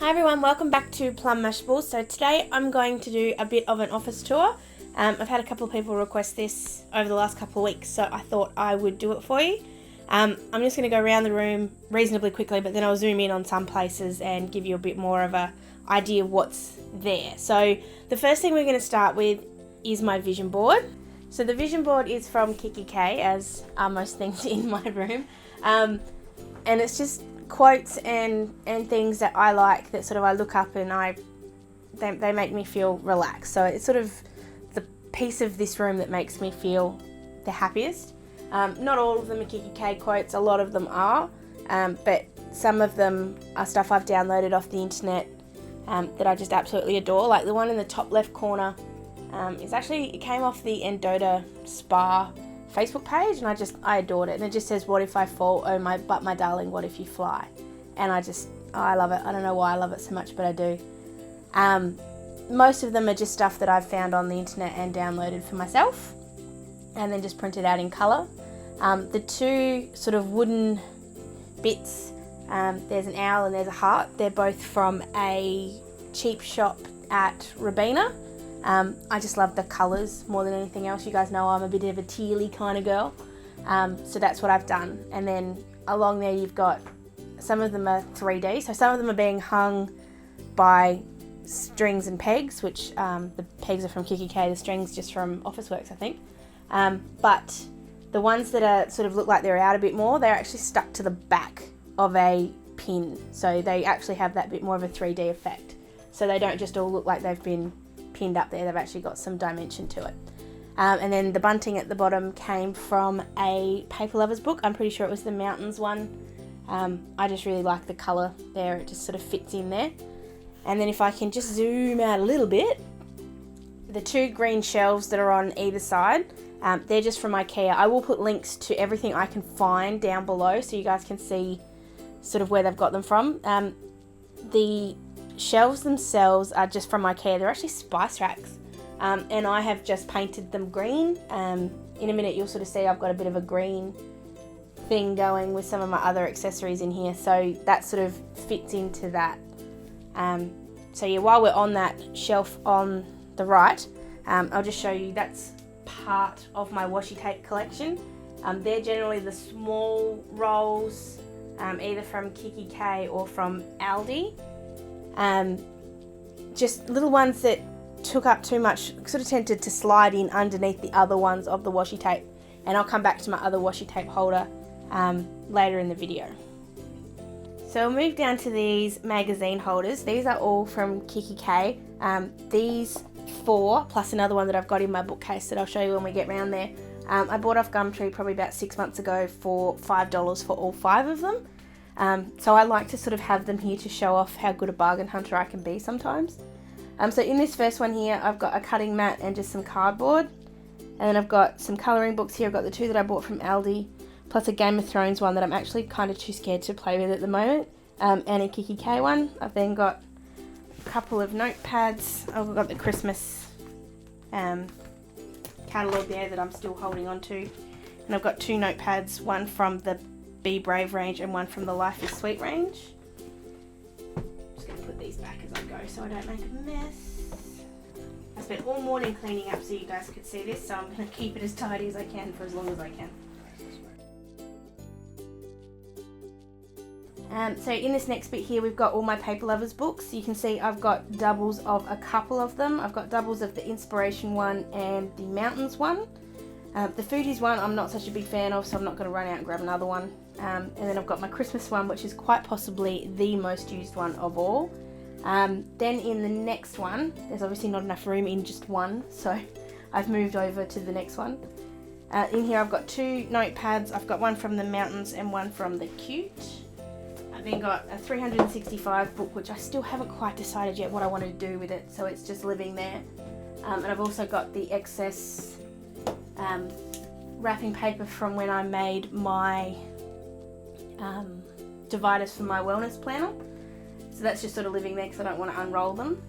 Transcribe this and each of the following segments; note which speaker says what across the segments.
Speaker 1: Hi everyone, welcome back to Plum Mashables. So today I'm going to do a bit of an office tour. I've had a couple of people request this over the last couple of weeks, so I thought I would do it for you. I'm just going to go around the room reasonably quickly, but then I'll zoom in on some places and give you a bit more of an idea of what's there. So the first thing we're going to start with is my vision board. So the vision board is from kikki.k, as are most things in my room. And it's just quotes and things that I like, that sort of I look up and they make me feel relaxed. So it's sort of the piece of this room that makes me feel the happiest. Not all of them are kikki.k quotes, a lot of them are, but some of them are stuff I've downloaded off the internet that I just absolutely adore. Like the one in the top left corner it came off the Endota Spa Facebook page, and I adored it, and it just says, "What if I fall? Oh my darling, what if you fly?" And I love it. I don't know why I love it so much, but I do. Most of them are just stuff that I've found on the internet and downloaded for myself, and then just printed out in colour. The two sort of wooden bits, there's an owl and there's a heart. They're both from a cheap shop at Robina. I just love the colours more than anything else. You guys know I'm a bit of a tealy kind of girl. So that's what I've done. And then along there you've got, some of them are 3D. So some of them are being hung by strings and pegs, which the pegs are from kikki.k, the strings just from Officeworks, I think. But the ones that are sort of look like they're out a bit more, they're actually stuck to the back of a pin. So they actually have that bit more of a 3D effect. So they don't just all look like they've been pinned up there, they've actually got some dimension to it. And then the bunting at the bottom came from a Paper Lovers book. I'm pretty sure it was the Mountains one. I just really like the colour there, it just sort of fits in there. And then if I can just zoom out a little bit, the two green shelves that are on either side, they're just from IKEA. I will put links to everything I can find down below so you guys can see sort of where they've got them from. The shelves themselves are just from IKEA. They're actually spice racks, and I have just painted them green. In a minute you'll sort of see I've got a bit of a green thing going with some of my other accessories in here, so that sort of fits into that. So yeah, while we're on that shelf on the right, I'll just show you, that's part of my washi tape collection. They're generally the small rolls, either from kikki.k or from Aldi. Just little ones that took up too much, sort of tended to slide in underneath the other ones of the washi tape, and I'll come back to my other washi tape holder later in the video. So we'll move down to these magazine holders. These are all from kikki.k. These 4 plus another one that I've got in my bookcase that I'll show you when we get round there. I bought off Gumtree probably about 6 months ago for $5 for all 5 of them. So I like to sort of have them here to show off how good a bargain hunter I can be sometimes. So in this first one here, I've got a cutting mat and just some cardboard. And then I've got some colouring books here. I've got the 2 that I bought from Aldi, plus a Game of Thrones one that I'm actually kind of too scared to play with at the moment, and a kikki.k one. I've then got a couple of notepads. I've got the Christmas catalogue there that I'm still holding on to. And I've got 2 notepads, one from the Be Brave range and one from the Life is Sweet range. I'm just going to put these back as I go so I don't make a mess. I spent all morning cleaning up so you guys could see this, so I'm going to keep it as tidy as I can for as long as I can. So in this next bit here we've got all my Paper Lovers books. You can see I've got doubles of a couple of them. I've got doubles of the Inspiration one and the Mountains one. The Foodies one I'm not such a big fan of, so I'm not going to run out and grab another one. And then I've got my Christmas one, which is quite possibly the most used one of all. Then in the next one, there's obviously not enough room in just one, so I've moved over to the next one. In here I've got 2 notepads. I've got one from the Mountains and one from the Cute. I've then got a 365 book, which I still haven't quite decided yet what I want to do with it, so it's just living there. And I've also got the excess wrapping paper from when I made my dividers for my wellness planner. So that's just sort of living there because I don't want to unroll them.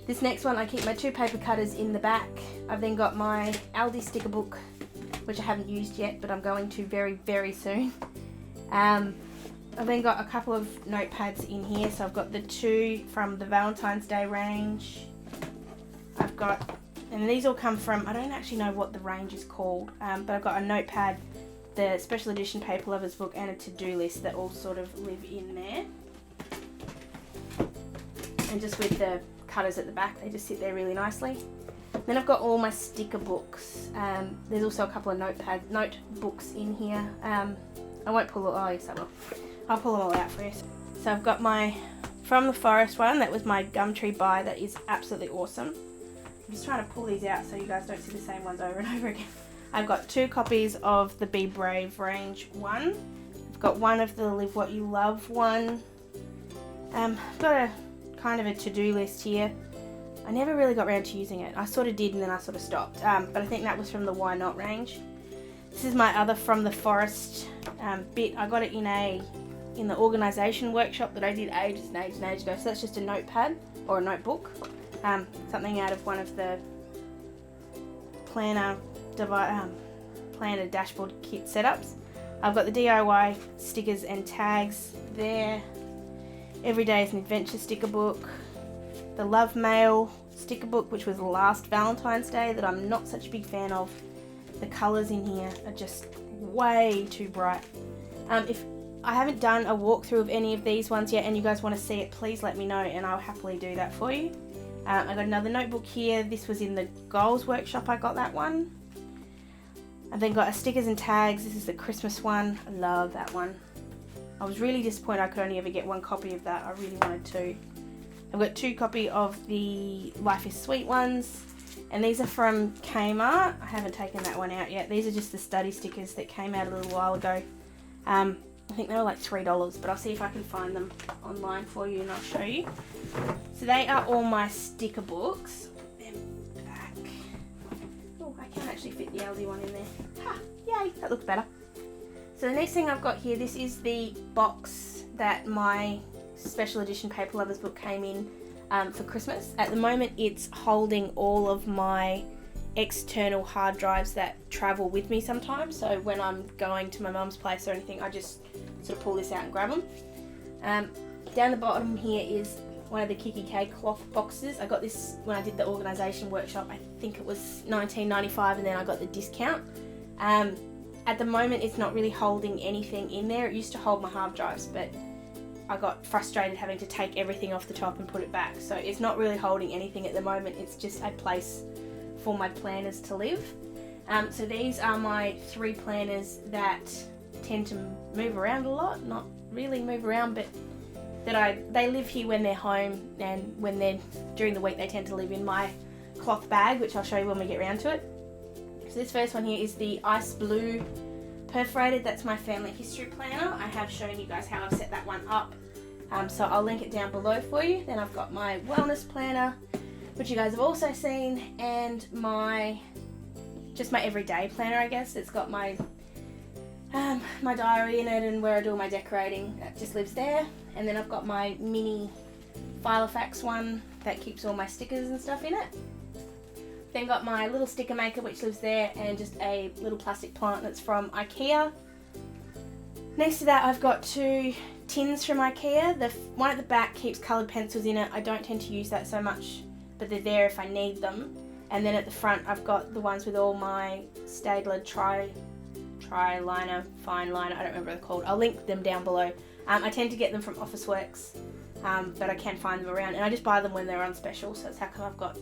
Speaker 1: This next one, I keep my 2 paper cutters in the back. I've then got my Aldi sticker book, which I haven't used yet, but I'm going to very, very soon. I've then got a couple of notepads in here. So I've got the 2 from the Valentine's Day range. I've got, and these all come from, I don't actually know what the range is called, but I've got a notepad, the special edition paper lovers book, and a to-do list that all sort of live in there. And just with the cutters at the back, they just sit there really nicely. Then I've got all my sticker books. There's also a couple of notebooks in here. I won't pull it, oh yes I will. I'll pull them all out for you. So I've got my From the Forest one, that was my Gumtree buy, that is absolutely awesome. I'm just trying to pull these out so you guys don't see the same ones over and over again. I've got 2 copies of the Be Brave range one. I've got one of the Live What You Love one. I've got a kind of a to-do list here. I never really got around to using it. I sort of did and then I sort of stopped. But I think that was from the Why Not range. This is my other From the Forest bit. I got it in the organisation workshop that I did ages and ages and ages ago. So that's just a notepad or a notebook. Something out of one of the planner dashboard kit setups. I've got the DIY stickers and tags there. Every Day is an Adventure sticker book. The Love Mail sticker book, which was last Valentine's Day, that I'm not such a big fan of. The colours in here are just way too bright. If I haven't done a walkthrough of any of these ones yet and you guys want to see it, please let me know and I'll happily do that for you. I got another notebook here. This was in the Goals workshop, I got that one. I've then got a stickers and tags. This is the Christmas one. I love that one. I was really disappointed I could only ever get 1 copy of that. I really wanted 2. I've got 2 copies of the Life is Sweet ones. And these are from Kmart. I haven't taken that one out yet. These are just the study stickers that came out a little while ago. I think they were like $3, but I'll see if I can find them online for you and I'll show you. So they are all my sticker books. Put them back. Oh, I can actually fit the LD one in there. Ha! Yay! That looks better. So the next thing I've got here, this is the box that my special edition paper lovers book came in for Christmas. At the moment it's holding all of my external hard drives that travel with me sometimes, so when I'm going to my mum's place or anything I just sort of pull this out and grab them. Down the bottom here is one of the kikki.k cloth boxes. I got this when I did the organisation workshop. I think it was $19.95 and then I got the discount. At the moment it's not really holding anything in there. It used to hold my hard drives, but I got frustrated having to take everything off the top and put it back. So it's not really holding anything at the moment. It's just a place for my planners to live. So these are my 3 planners that tend to move around a lot. Not really move around, but they live here when they're home, and when they're during the week they tend to live in my cloth bag, which I'll show you when we get around to it. So this first one here is the Ice Blue perforated. That's my family history planner. I have shown you guys how I've set that one up, so I'll link it down below for you. Then I've got my wellness planner, which you guys have also seen, and just my everyday planner, I guess. It's got my my diary in it and where I do all my decorating. That just lives there. And then I've got my mini Filofax one that keeps all my stickers and stuff in it. Then got my little sticker maker, which lives there, and just a little plastic plant that's from IKEA. Next to that I've got 2 tins from IKEA. The one at the back keeps coloured pencils in it. I don't tend to use that so much, but they're there if I need them. And then at the front I've got the ones with all my Staedtler tri-liner, fine liner, I don't remember what they're called. I'll link them down below. I tend to get them from Officeworks, but I can find them around, and I just buy them when they're on special, so that's how come I've got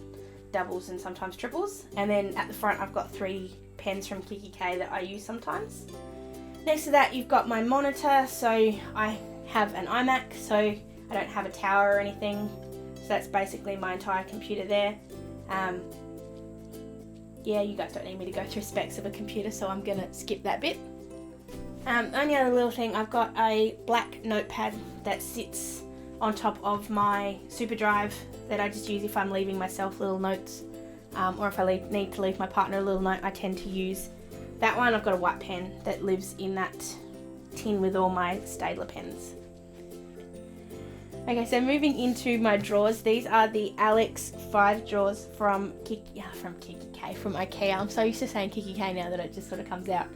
Speaker 1: doubles and sometimes triples. And then at the front I've got 3 pens from kikki.k that I use sometimes. Next to that you've got my monitor. So I have an iMac, so I don't have a tower or anything, so that's basically my entire computer there. Yeah, you guys don't need me to go through specs of a computer, so I'm gonna skip that bit. Only other little thing, I've got a black notepad that sits on top of my super drive that I just use if I'm leaving myself little notes, or if I need to leave my partner a little note. I tend to use that one. I've got a white pen that lives in that tin with all my Staedtler pens. Okay, so moving into my drawers, these are the Alex 5 drawers from IKEA. I'm so used to saying kikki.k now that it just sort of comes out.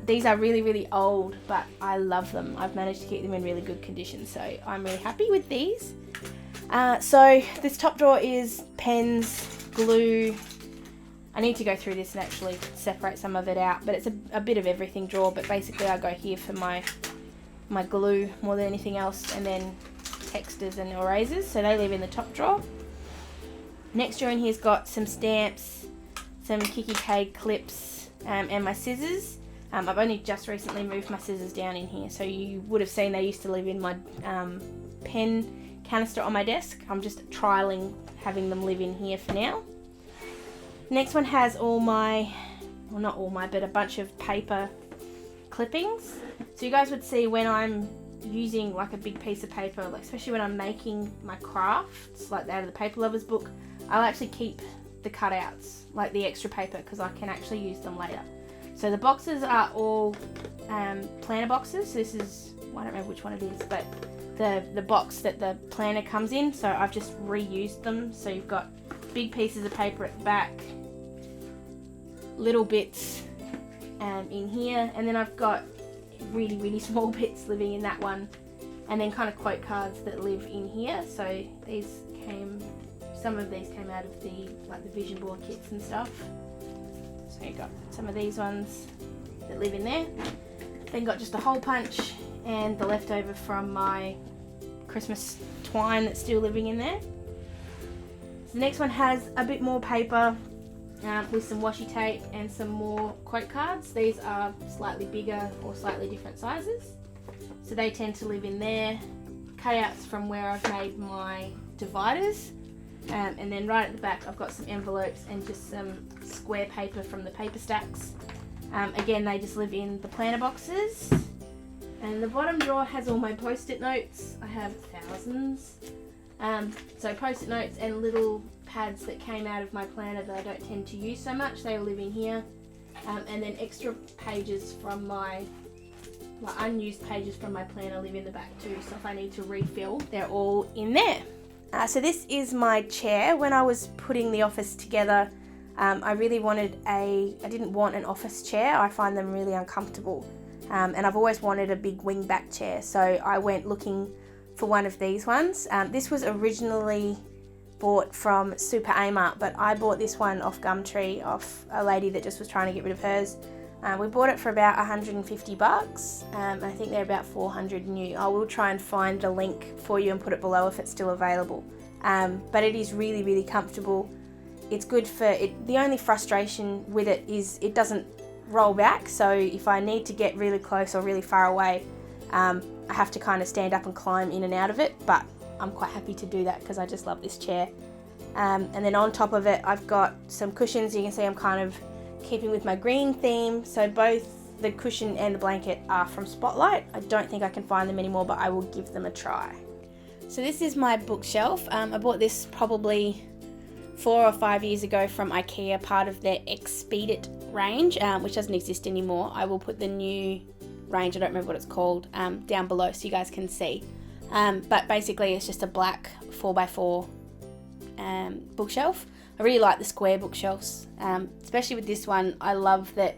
Speaker 1: These are really, really old, but I love them. I've managed to keep them in really good condition, so I'm really happy with these. So this top drawer is pens, glue. I need to go through this and actually separate some of it out, but it's a bit of everything drawer, but basically I go here for my glue more than anything else, and then texters and erasers, so they live in the top drawer. Next drawer in here's got some stamps, some kikki.k clips, and my scissors. I've only just recently moved my scissors down in here, so you would have seen they used to live in my pen canister on my desk. I'm just trialing having them live in here for now. Next one has all my, well not all my, but a bunch of paper clippings. So you guys would see when I'm using like a big piece of paper, like especially when I'm making my crafts, like out of the paper lovers book, I'll actually keep the cutouts, like the extra paper, because I can actually use them later. So the boxes are all planner boxes. So this is, well, I don't remember which one it is, but the box that the planner comes in, so I've just reused them. So you've got big pieces of paper at the back, little bits in here, and then I've got really, really small bits living in that one, and then kind of quote cards that live in here. So some of these came out of the vision board kits and stuff. So you've got some of these ones that live in there. Then got just a hole punch and the leftover from my Christmas twine that's still living in there. So the next one has a bit more paper with some washi tape and some more quote cards. These are slightly bigger or slightly different sizes, so they tend to live in there. Cutouts from where I've made my dividers, and then right at the back I've got some envelopes and just some square paper from the paper stacks. Again, they just live in the planner boxes. And the bottom drawer has all my post-it notes. I have thousands. So post-it notes and little pads that came out of my planner that I don't tend to use so much, they all live in here. And then extra pages from my unused pages from my planner live in the back too, so if I need to refill, they're all in there. So this is my chair. When I was putting the office together, I really wanted I didn't want an office chair. I find them really uncomfortable. And I've always wanted a big wing back chair, so I went looking for one of these ones. This was originally bought from Super Amart, but I bought this one off Gumtree, off a lady that just was trying to get rid of hers. We bought it for about $150, and I think they're about 400 new. I will try and find a link for you and put it below if it's still available. But it is really, really comfortable. It's good for it. The only frustration with it is it doesn't roll back, so if I need to get really close or really far away, I have to kind of stand up and climb in and out of it, but I'm quite happy to do that because I just love this chair. And then on top of it I've got some cushions. You can see I'm kind of keeping with my green theme, so both the cushion and the blanket are from Spotlight. I don't think I can find them anymore, but I will give them a try. So this is my bookshelf. I bought this probably 4 or 5 years ago from IKEA, part of their Expedit range, which doesn't exist anymore. I will put the new range, I don't remember what it's called, down below so you guys can see. But basically it's just a black 4x4 bookshelf. I really like the square bookshelves, especially with this one. I love that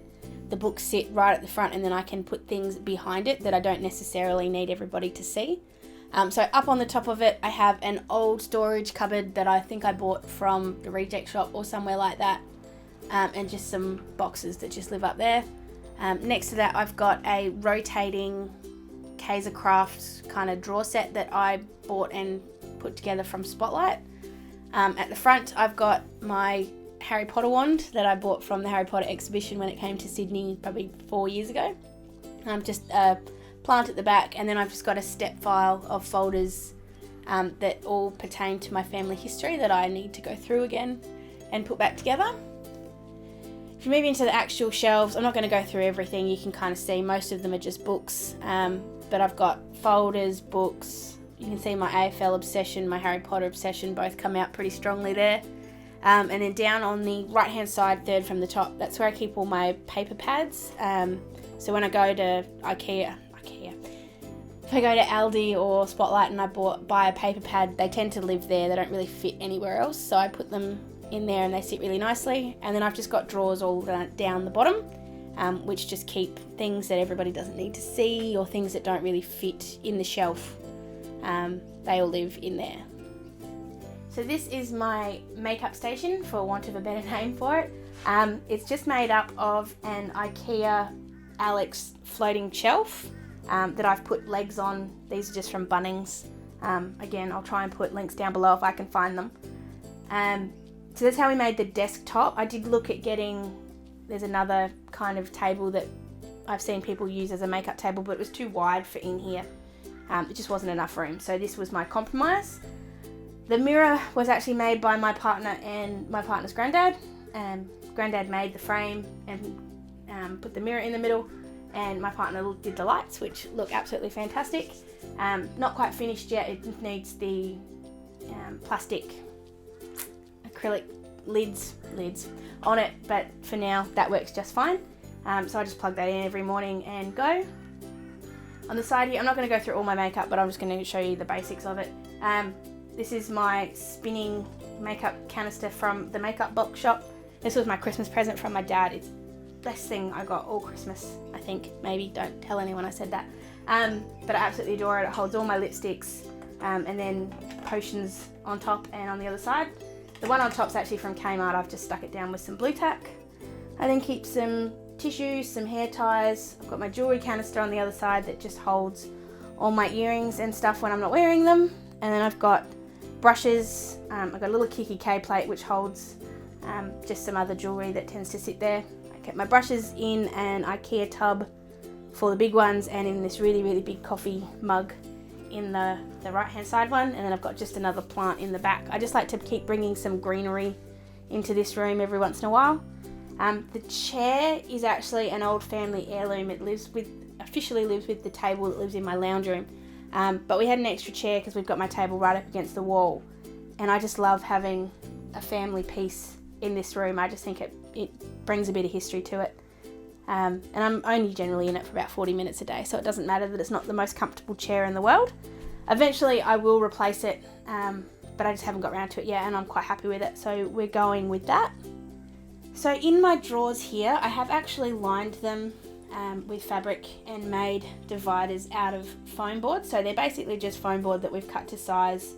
Speaker 1: the books sit right at the front and then I can put things behind it that I don't necessarily need everybody to see. So up on the top of it I have an old storage cupboard that I think I bought from the reject shop or somewhere like that, and just some boxes that just live up there. Next to that I've got a rotating Kaiser Crafts kind of drawer set that I bought and put together from Spotlight. At the front I've got my Harry Potter wand that I bought from the Harry Potter exhibition when it came to Sydney probably 4 years ago. Just a plant at the back, and then I've just got a step file of folders that all pertain to my family history that I need to go through again and put back together. If you move into the actual shelves, I'm not going to go through everything. You can kind of see most of them are just books, but I've got folders, books. You can see my AFL obsession, my Harry Potter obsession both come out pretty strongly there. And then down on the right hand side, third from the top, that's where I keep all my paper pads. So when I go to IKEA, if I go to Aldi or Spotlight and I buy a paper pad, they tend to live there. They don't really fit anywhere else, so I put them in there and they sit really nicely. And then I've just got drawers all down the bottom, which just keep things that everybody doesn't need to see or things that don't really fit in the shelf. They all live in there. So this is my makeup station, for want of a better name for it. It's just made up of an IKEA Alex floating shelf that I've put legs on. These are just from Bunnings. Again, I'll try and put links down below if I can find them. So that's how we made the desktop. I did look at there's another kind of table that I've seen people use as a makeup table, but it was too wide for in here. It just wasn't enough room. So this was my compromise. The mirror was actually made by my partner and my partner's granddad. Granddad made the frame and put the mirror in the middle, and my partner did the lights, which look absolutely fantastic. Not quite finished yet. It needs the plastic acrylic lids on it, but for now that works just fine. So I just plug that in every morning and go. On the side here, I'm not going to go through all my makeup, but I'm just going to show you the basics of it. This is my spinning makeup canister from the makeup box shop. This was my Christmas present from my dad. It's the best thing I got all Christmas, I think. Maybe don't tell anyone I said that. But I absolutely adore it. It holds all my lipsticks and then potions on top and on the other side. The one on top's actually from Kmart. I've just stuck it down with some blue tack. I then keep some tissues, some hair ties. I've got my jewellery canister on the other side that just holds all my earrings and stuff when I'm not wearing them. And then I've got brushes. I've got a little kikki.k plate which holds just some other jewellery that tends to sit there. I kept my brushes in an IKEA tub for the big ones, and in this really, really big coffee mug in the right hand side one, and then I've got just another plant in the back. I just like to keep bringing some greenery into this room every once in a while. The chair is actually an old family heirloom. It officially lives with the table that lives in my lounge room, but we had an extra chair because we've got my table right up against the wall, and I just love having a family piece in this room. I just think it brings a bit of history to it. And I'm only generally in it for about 40 minutes a day, so it doesn't matter that it's not the most comfortable chair in the world. Eventually I will replace it, but I just haven't got around to it yet, and I'm quite happy with it, so we're going with that. So in my drawers here, I have actually lined them with fabric and made dividers out of foam board. So they're basically just foam board that we've cut to size.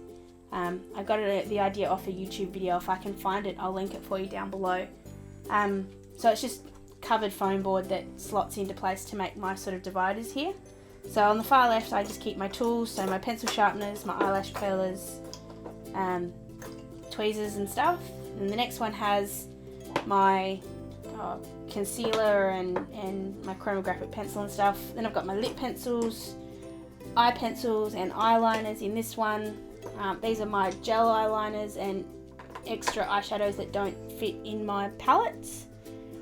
Speaker 1: I got the idea off a YouTube video. If I can find it, I'll link it for you down below. So it's just covered foam board that slots into place to make my sort of dividers here. So on the far left, I just keep my tools, so my pencil sharpeners, my eyelash curlers, tweezers and stuff. And the next one has my concealer and my chromographic pencil and stuff. Then I've got my lip pencils, eye pencils and eyeliners in this one. These are my gel eyeliners and extra eyeshadows that don't fit in my palettes.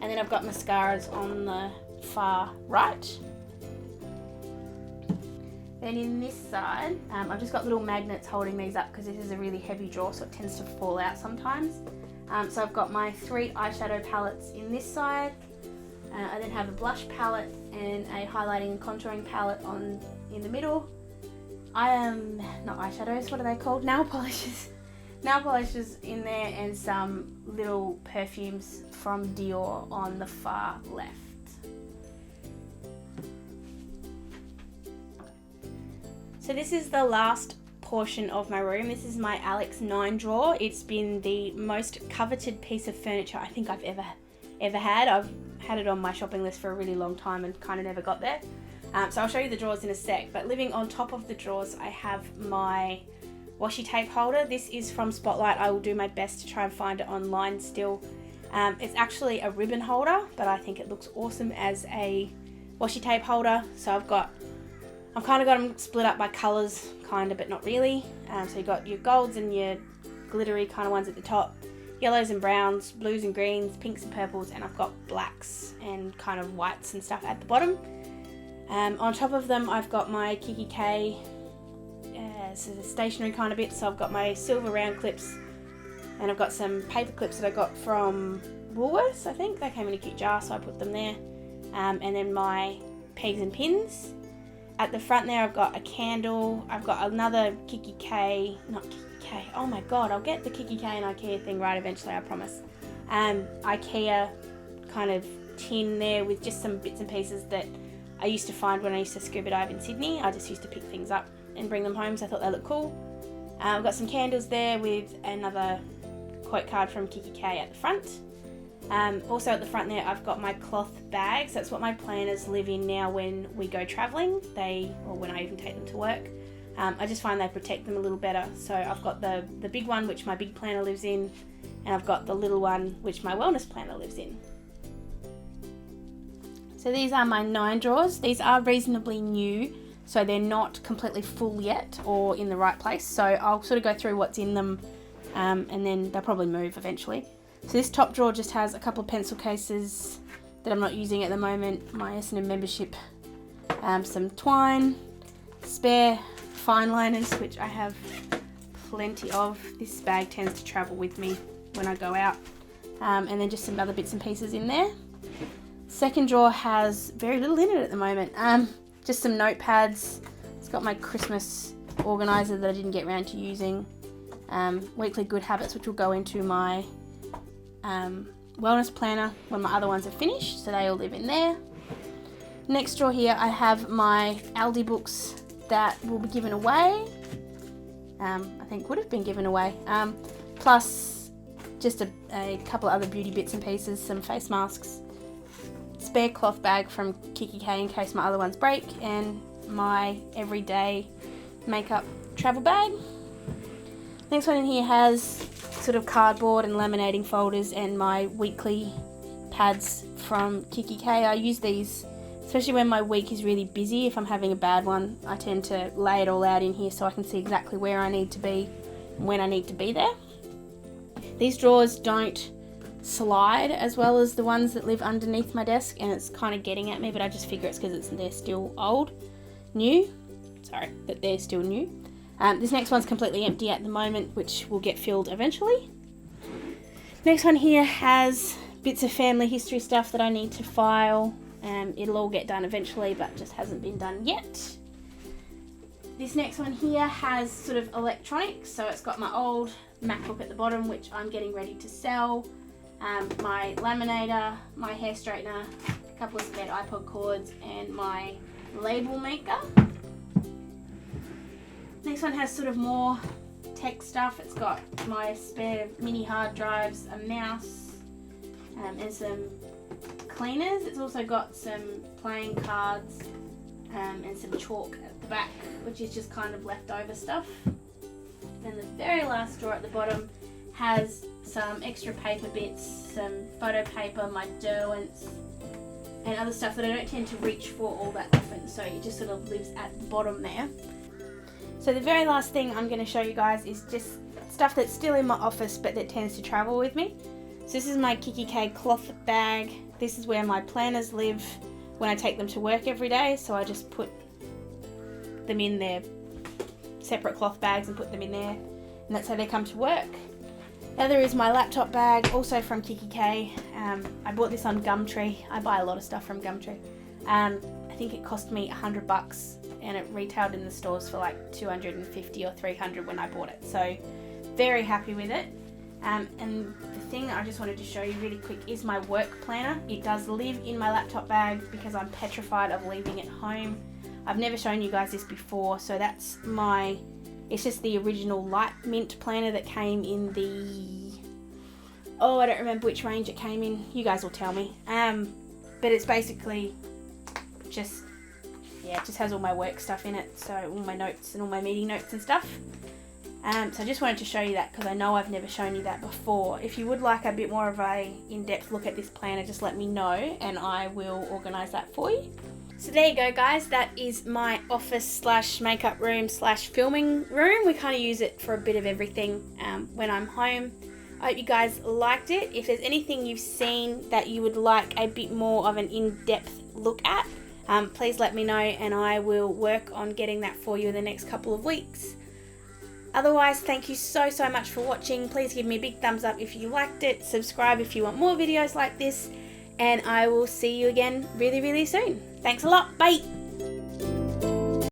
Speaker 1: And then I've got mascaras on the far right. Then in this side, I've just got little magnets holding these up because this is a really heavy drawer, so it tends to fall out sometimes. So I've got my 3 eyeshadow palettes in this side. I then have a blush palette and a highlighting and contouring palette in the middle. Not eyeshadows, what are they called? Nail polishes. Nail polishes in there, and some little perfumes from Dior on the far left. So this is the last portion of my room. This is my Alex 9 drawer. It's been the most coveted piece of furniture I think I've ever had. I've had it on my shopping list for a really long time and kind of never got there. So I'll show you the drawers in a sec, but living on top of the drawers I have my washi tape holder. This is from Spotlight. I will do my best to try and find it online still. It's actually a ribbon holder, but I think it looks awesome as a washi tape holder. So I've kind of got them split up by colours, kind of, but not really. So you've got your golds and your glittery kind of ones at the top, yellows and browns, blues and greens, pinks and purples, and I've got blacks and kind of whites and stuff at the bottom. On top of them I've got my kikki.k sort of stationery kind of bits. So I've got my silver round clips, and I've got some paper clips that I got from Woolworths, I think. They came in a cute jar, so I put them there. And then my pegs and pins. At the front there I've got a candle. I've got another kikki.k, not kikki.k, oh my god, I'll get the kikki.k and IKEA thing right eventually, I promise. IKEA kind of tin there with just some bits and pieces that I used to find when I used to scuba dive in Sydney. I just used to pick things up and bring them home, so I thought they looked cool. I've got some candles there with another quote card from kikki.k at the front. Also at the front there, I've got my cloth bags. That's what my planners live in now when we go travelling, or when I even take them to work. I just find they protect them a little better. So I've got the big one, which my big planner lives in, and I've got the little one, which my wellness planner lives in. So these are my 9 drawers. These are reasonably new, so they're not completely full yet or in the right place. So I'll sort of go through what's in them, and then they'll probably move eventually. So this top drawer just has a couple of pencil cases that I'm not using at the moment, my S&M membership, some twine, spare fine liners, which I have plenty of. This bag tends to travel with me when I go out, and then just some other bits and pieces in there. Second drawer has very little in it at the moment, just some notepads. It's got my Christmas organizer that I didn't get around to using, weekly good habits, which will go into my wellness planner when my other ones are finished, so they all live in there. Next drawer here I have my Aldi books that will be given away, I think would have been given away, plus just a couple of other beauty bits and pieces, some face masks, spare cloth bag from kikki.k in case my other ones break, and my everyday makeup travel bag. Next one in here has sort of cardboard and laminating folders and my weekly pads from kikki.k. I use these especially when my week is really busy. If I'm having a bad one, I tend to lay it all out in here so I can see exactly where I need to be and when I need to be there. These drawers don't slide as well as the ones that live underneath my desk, and it's kind of getting at me, but I just figure it's because they're still new. This next one's completely empty at the moment, which will get filled eventually. Next one here has bits of family history stuff that I need to file. It'll all get done eventually, but just hasn't been done yet. This next one here has sort of electronics, so it's got my old MacBook at the bottom, which I'm getting ready to sell, my laminator, my hair straightener, a couple of spare iPod cords, and my label maker. Next one has sort of more tech stuff. It's got my spare mini hard drives, a mouse, and some cleaners. It's also got some playing cards and some chalk at the back, which is just kind of leftover stuff. Then the very last drawer at the bottom has some extra paper bits, some photo paper, my Derwents, and other stuff that I don't tend to reach for all that often, so it just sort of lives at the bottom there. So the very last thing I'm going to show you guys is just stuff that's still in my office but that tends to travel with me. So this is my kikki.k cloth bag. This is where my planners live when I take them to work every day, so I just put them in their separate cloth bags and put them in there, and that's how they come to work. The other is my laptop bag, also from kikki.k. I bought this on Gumtree. I buy a lot of stuff from Gumtree. I think it cost me $100 and it retailed in the stores for like $250 or $300 when I bought it, so very happy with it. And the thing I just wanted to show you really quick is my work planner. It does live in my laptop bag because I'm petrified of leaving it home. I've never shown you guys this before, so that's it's just the original light mint planner that came in the, I don't remember which range it came in, you guys will tell me. But it's basically just, it just has all my work stuff in it, so all my notes and all my meeting notes and stuff. So I just wanted to show you that because I know I've never shown you that before. If you would like a bit more of a in-depth look at this planner, just let me know and I will organise that for you. So there you go guys, that is my office slash makeup room slash filming room. We kind of use it for a bit of everything when I'm home. I hope you guys liked it. If there's anything you've seen that you would like a bit more of an in-depth look at, please let me know and I will work on getting that for you in the next couple of weeks. Otherwise, thank you so much for watching. Please give me a big thumbs up if you liked it. Subscribe if you want more videos like this. And I will see you again really soon. Thanks a lot. Bye.